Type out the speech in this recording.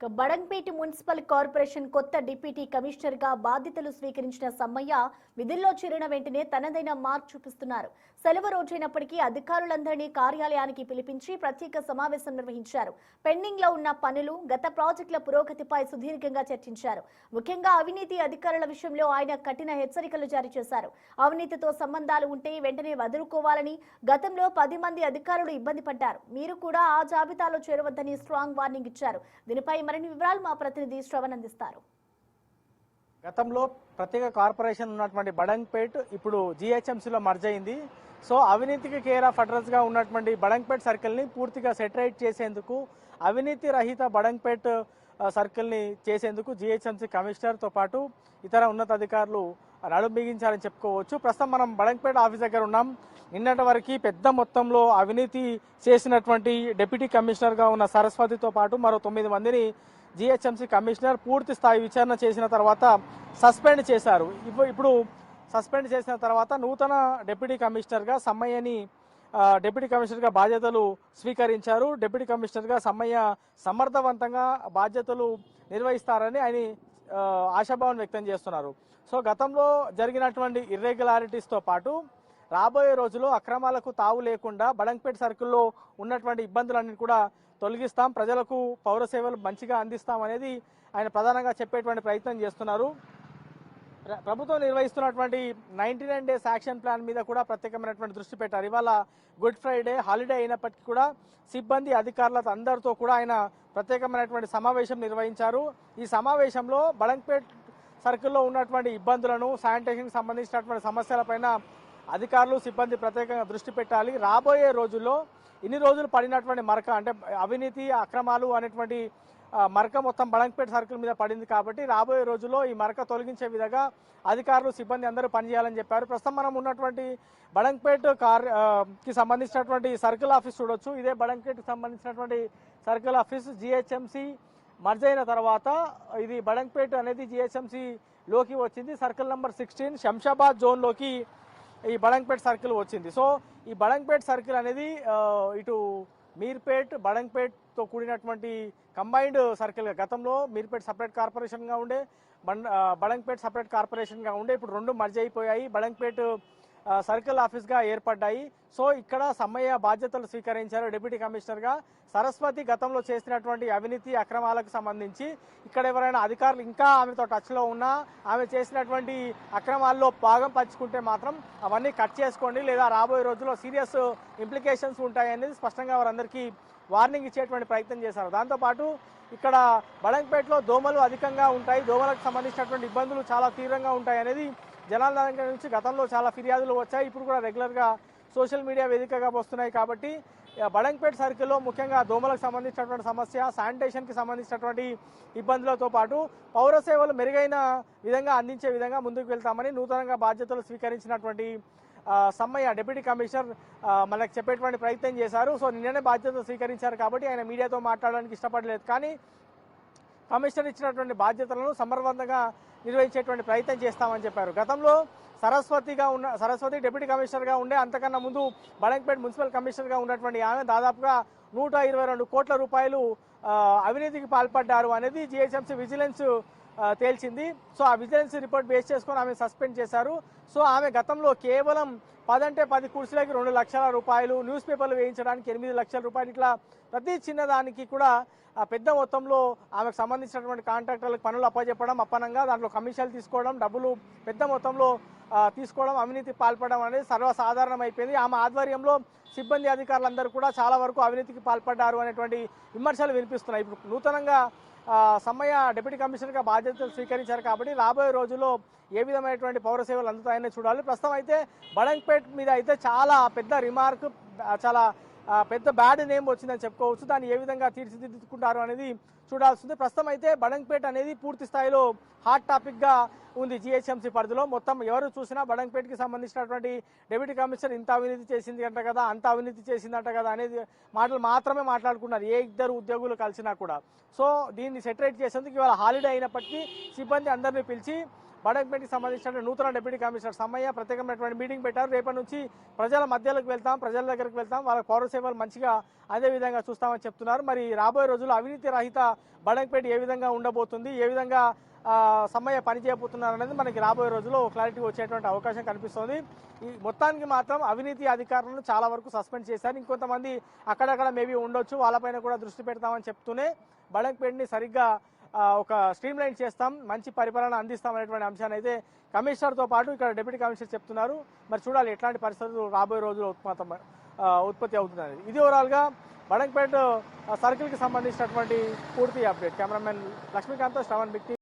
Badangpet municipal corporation కొత్త deputy commissioner గా బాధ్యతలు స్వీకరించిన సమ్మయ్య విధుల్లో చేరిన వెంటనే తనదైన మార్క్ చూపిస్తున్నారు. సెలవు రోజైనప్పటికీ అధికారులందరినీ కార్యాలయానికి పిలిపించి ప్రత్యేక సమావేశం నిర్వహించారు. పెండింగ్ లో ఉన్న పనులు, గత ప్రాజెక్టుల పురోగతిపై సుదీర్ఘంగా చర్చించారు. ముఖ్యంగా అవినీతి అధికారుల విషయంలో ఆయన కఠిన హెచ్చరికలు జారీ చేశారు. అవినీతితో సంబంధాలు ఉంటే వెంటనే వదులుకోవాలని, గతంలో 10 మంది అధికారులు ఇబ్బంది పడ్డారు, మీరు కూడా ఆ జాబితాలో చేరవద్దని స్ట్రాంగ్ వార్నింగ్ ఇచ్చారు. దీనిపై మరిన్ని వివరాలు మా ప్రతినిధి శ్రవణ్ అందిస్తారు. గతంలో ప్రత్యేక కార్పొరేషన్ ఉన్నటువంటి బడంగ్పేట్ ఇప్పుడు జిహెచ్ఎంసీలో మర్జ్ అయింది. సో అవినీతికి కేర్ ఆఫ్ అడ్రస్ గా ఉన్నటువంటి బడంగ్పేట్ సర్కిల్ని పూర్తిగా సెటరైట్ చేసేందుకు, అవినీతి రహిత బడంగ్పేట్ సర్కిల్ని చేసేందుకు జిహెచ్ఎంసీ కమిషనర్తో పాటు ఇతర ఉన్నతాధికారులు నడుం బిగించాలని చెప్పుకోవచ్చు. ప్రస్తుతం మనం బడంగ్పేట్ ఆఫీస్ దగ్గర ఉన్నాం. నిన్నటి వరకు పెద్ద మొత్తంలో అవినీతి చేసినటువంటి డిప్యూటీ కమిషనర్గా ఉన్న సరస్వతితో పాటు మరో 9 మందిని జిహెచ్ఎంసీ కమిషనర్ పూర్తి స్థాయి విచారణ చేసిన తర్వాత సస్పెండ్ చేశారు. ఇప్పుడు సస్పెండ్ చేసిన తర్వాత నూతన డిప్యూటీ కమిషనర్గా సమ్మయ్యని డిప్యూటీ కమిషనర్గా బాధ్యతలు స్వీకరించారు. డిప్యూటీ కమిషనర్గా సమ్మయ్య సమర్థవంతంగా బాధ్యతలు నిర్వహిస్తారని ఆయన ఆశాభావం వ్యక్తం చేస్తున్నారు. సో గతంలో జరిగినటువంటి ఇర్రెగ్యులారిటీస్తో పాటు రాబోయే రోజుల్లో అక్రమాలకు తావు లేకుండా బడంగ్పేట్ సర్కిల్లో ఉన్నటువంటి ఇబ్బందులన్నీ కూడా తొలగిస్తాం, ప్రజలకు పౌర సేవలు మంచిగా అందిస్తాం అనేది ఆయన ప్రధానంగా చెప్పేటువంటి ప్రయత్నం చేస్తున్నారు. ప్రభుత్వం నిర్వహిస్తున్నటువంటి 99 డేస్ యాక్షన్ ప్లాన్ మీద కూడా ప్రత్యేకమైనటువంటి దృష్టి పెట్టారు. ఇవాళ గుడ్ ఫ్రైడే హాలిడే అయినప్పటికీ కూడా సిబ్బంది అధికారులతో అందరితో కూడా ఆయన ప్రత్యేకమైనటువంటి సమావేశం నిర్వహించారు. ఈ సమావేశంలో బడంగ్పేట్ సర్కిల్లో ఉన్నటువంటి ఇబ్బందులను, శానిటేషన్కి సంబంధించినటువంటి సమస్యలపైన అధికారులు, సిబ్బంది ప్రత్యేకంగా దృష్టి పెట్టాలి. రాబోయే రోజుల్లో ఇన్ని రోజులు పడినటువంటి మరక, అంటే అవినీతి అక్రమాలు అనేటువంటి మరక మొత్తం బడంగ్పేట్ సర్కిల్ మీద పడింది కాబట్టి రాబోయే రోజుల్లో ఈ మరక తొలగించే విధంగా అధికారులు, సిబ్బంది అందరూ పనిచేయాలని చెప్పారు. ప్రస్తుతం మనం ఉన్నటువంటి బడంగ్పేట్ కి సంబంధించినటువంటి సర్కిల్ ఆఫీస్ చూడొచ్చు. ఇదే బడంగ్పేట్కి సంబంధించినటువంటి సర్కిల్ ఆఫీస్. జిహెచ్ఎంసీ మర్జ్ అయిన తర్వాత ఇది బడంగ్పేట్ అనేది జిహెచ్ఎంసీ లోకి వచ్చింది. సర్కిల్ నెంబర్ 16 శంషాబాద్ జోన్లోకి ఈ బడంగ్పేట్ సర్కిల్ వచ్చింది. సో ఈ బడంగ్పేట్ సర్కిల్ అనేది ఇటు మీర్పేట్, బడంగ్పేట్తో కూడినటువంటి కంబైన్డ్ సర్కిల్గా, గతంలో మీర్పేట్ సపరేట్ కార్పొరేషన్గా ఉండే, బడంగ్పేట్ సపరేట్ కార్పొరేషన్గా ఉండే, ఇప్పుడు రెండు మర్జ్ అయిపోయాయి, బడంగ్పేట్ సర్కిల్ ఆఫీస్గా ఏర్పడ్డాయి. సో ఇక్కడ సమ్మయ్య బాధ్యతలు స్వీకరించారు డిప్యూటీ కమిషనర్గా. సరస్వతి గతంలో చేసినటువంటి అవినీతి అక్రమాలకు సంబంధించి ఇక్కడ ఎవరైనా అధికారులు ఇంకా ఆమెతో టచ్లో ఉన్నా, ఆమె చేసినటువంటి అక్రమాల్లో భాగం పంచుకుంటే మాత్రం అవన్నీ కట్ చేసుకోండి, లేదా రాబోయే రోజుల్లో సీరియస్ ఇంప్లికేషన్స్ ఉంటాయనేది స్పష్టంగా వారందరికీ వార్నింగ్ ఇచ్చేటువంటి ప్రయత్నం చేశారు. దాంతోపాటు ఇక్కడ బడంగ్పేటలో దోమలు అధికంగా ఉంటాయి, దోమలకు సంబంధించినటువంటి ఇబ్బందులు చాలా తీవ్రంగా ఉంటాయి అనేది జనాల దగ్గర నుంచి గతంలో చాలా ఫిర్యాదులు వచ్చాయి. ఇప్పుడు కూడా రెగ్యులర్గా సోషల్ మీడియా వేదికగా వస్తున్నాయి. కాబట్టి బడంగ్పేట్ సర్కిల్లో ముఖ్యంగా దోమలకు సంబంధించినటువంటి సమస్య, శానిటేషన్కి సంబంధించినటువంటి ఇబ్బందులతో పాటు పౌర సేవలు మెరుగైన విధంగా అందించే విధంగా ముందుకు వెళ్తామని నూతనంగా బాధ్యతలు స్వీకరించినటువంటి సమ్మయ్య డిప్యూటీ కమిషనర్ మనకు చెప్పేటువంటి ప్రయత్నం చేశారు. సో నిన్ననే బాధ్యతలు స్వీకరించారు కాబట్టి ఆయన మీడియాతో మాట్లాడడానికి ఇష్టపడలేదు. కానీ కమిషనర్ ఇచ్చినటువంటి బాధ్యతలను సమర్థవంతంగా నిర్వహించేటువంటి ప్రయత్నం చేస్తామని చెప్పారు. గతంలో సరస్వతి డిప్యూటీ కమిషనర్గా ఉండే, అంతకన్నా ముందు బడంగ్పేట్ మున్సిపల్ కమిషనర్గా ఉన్నటువంటి ఆమె దాదాపుగా 122 కోట్ల రూపాయలు అవినీతికి పాల్పడ్డారు అనేది జిహెచ్ఎంసీ విజిలెన్స్ తేల్చింది. సో ఆ విజిలెన్స్ రిపోర్ట్ బేస్ చేసుకొని ఆమె సస్పెండ్ చేశారు. సో ఆమె గతంలో కేవలం 10 కుర్చీలకి 2 లక్షల రూపాయలు, న్యూస్ పేపర్లు వేయించడానికి 8 లక్షల రూపాయలు, ఇట్లా ప్రతి చిన్నదానికి కూడా పెద్ద మొత్తంలో ఆమెకు సంబంధించినటువంటి కాంట్రాక్టర్లకు పనులు అప్పచెప్పడం, అప్పనంగా దాంట్లో కమిషన్లు తీసుకోవడం, డబ్బులు పెద్ద మొత్తంలో తీసుకోవడం, అవినీతి పాల్పడడం అనేది సర్వసాధారణం అయిపోయింది. ఆమె ఆధ్వర్యంలో సిబ్బంది అధికారులందరూ కూడా చాలా వరకు అవినీతికి పాల్పడ్డారు అనేటువంటి విమర్శలు వినిపిస్తున్నాయి. ఇప్పుడు నూతనంగా సమ్మయ్య డిప్యూటీ కమిషనర్గా బాధ్యతలు స్వీకరించారు కాబట్టి రాబోయే రోజుల్లో ఏ విధమైనటువంటి పౌర సేవలు అందుతాయని చూడాలి. ప్రస్తుతం అయితే బడంగ్పేట్ మీద అయితే చాలా పెద్ద రిమార్క్, చాలా పెద్ద బ్యాడ్ నేమ్ వచ్చిందని చెప్పుకోవచ్చు. దాన్ని ఏ విధంగా తీర్చిదిద్దుకుంటారు అనేది చూడాల్సింది. ప్రస్తుతం అయితే బడంగ్పేట్ అనేది పూర్తి స్థాయిలో హాట్ టాపిక్గా ఉంది జిహెచ్ఎంసీ పరిధిలో. మొత్తం ఎవరు చూసినా బడంగ్పేట్కి సంబంధించినటువంటి డిప్యూటీ కమిషనర్ ఇంత అవినీతి చేసింది అంట కదా, అంత అవినీతి చేసిందంట కదా అనేది మాటలు మాత్రమే మాట్లాడుకున్నారు ఏ ఇద్దరు ఉద్యోగులు కలిసినా కూడా. సో దీన్ని సెటరేట్ చేసేందుకు ఇవాళ హాలిడే అయినప్పటికీ సిబ్బంది అందరినీ పిలిచి బడంగ్పేటకి సంబంధించిన నూతన డిప్యూటీ కమిషనర్ సమ్మయ్య ప్రత్యేకమైనటువంటి మీటింగ్ పెట్టారు. రేపటి నుంచి ప్రజల మధ్యలోకి వెళ్తాం, ప్రజల దగ్గరికి వెళ్తాం, వాళ్ళ పౌర సేవలు మంచిగా అదే విధంగా చూస్తామని చెప్తున్నారు. మరి రాబోయే రోజుల్లో అవినీతి రహిత బడంగ్పేట ఏ విధంగా ఉండబోతుంది, ఏ విధంగా సమ్మయ్య పని చేయబోతున్నారు అనేది మనకి రాబోయే రోజుల్లో క్లారిటీ వచ్చేటువంటి అవకాశం కనిపిస్తుంది. ఈ మొత్తానికి మాత్రం అవినీతి అధికారులను చాలా వరకు సస్పెండ్ చేశారు. ఇంకొంతమంది అక్కడక్కడ మేబీ ఉండొచ్చు, వాళ్ళపైన కూడా దృష్టి పెడతామని చెప్తూనే బడంగ్పేటని సరిగ్గా ఒక స్ట్రీమ్ లైన్ చేస్తాం, మంచి పరిపాలన అందిస్తాం అనేటువంటి అంశాన్ని అయితే కమిషనర్తో పాటు ఇక్కడ డిప్యూటీ కమిషనర్ చెప్తున్నారు. మరి చూడాలి ఎట్లాంటి పరిస్థితులు రాబోయే రోజుల్లో ఉత్పత్తి అవుతుంది. ఇది ఓవరాల్గా బడంగ్పేట సర్కిల్కి సంబంధించినటువంటి పూర్తి అప్డేట్. కెమెరామెన్ లక్ష్మీకాంత్, శ్రవణ్ బిక్తి.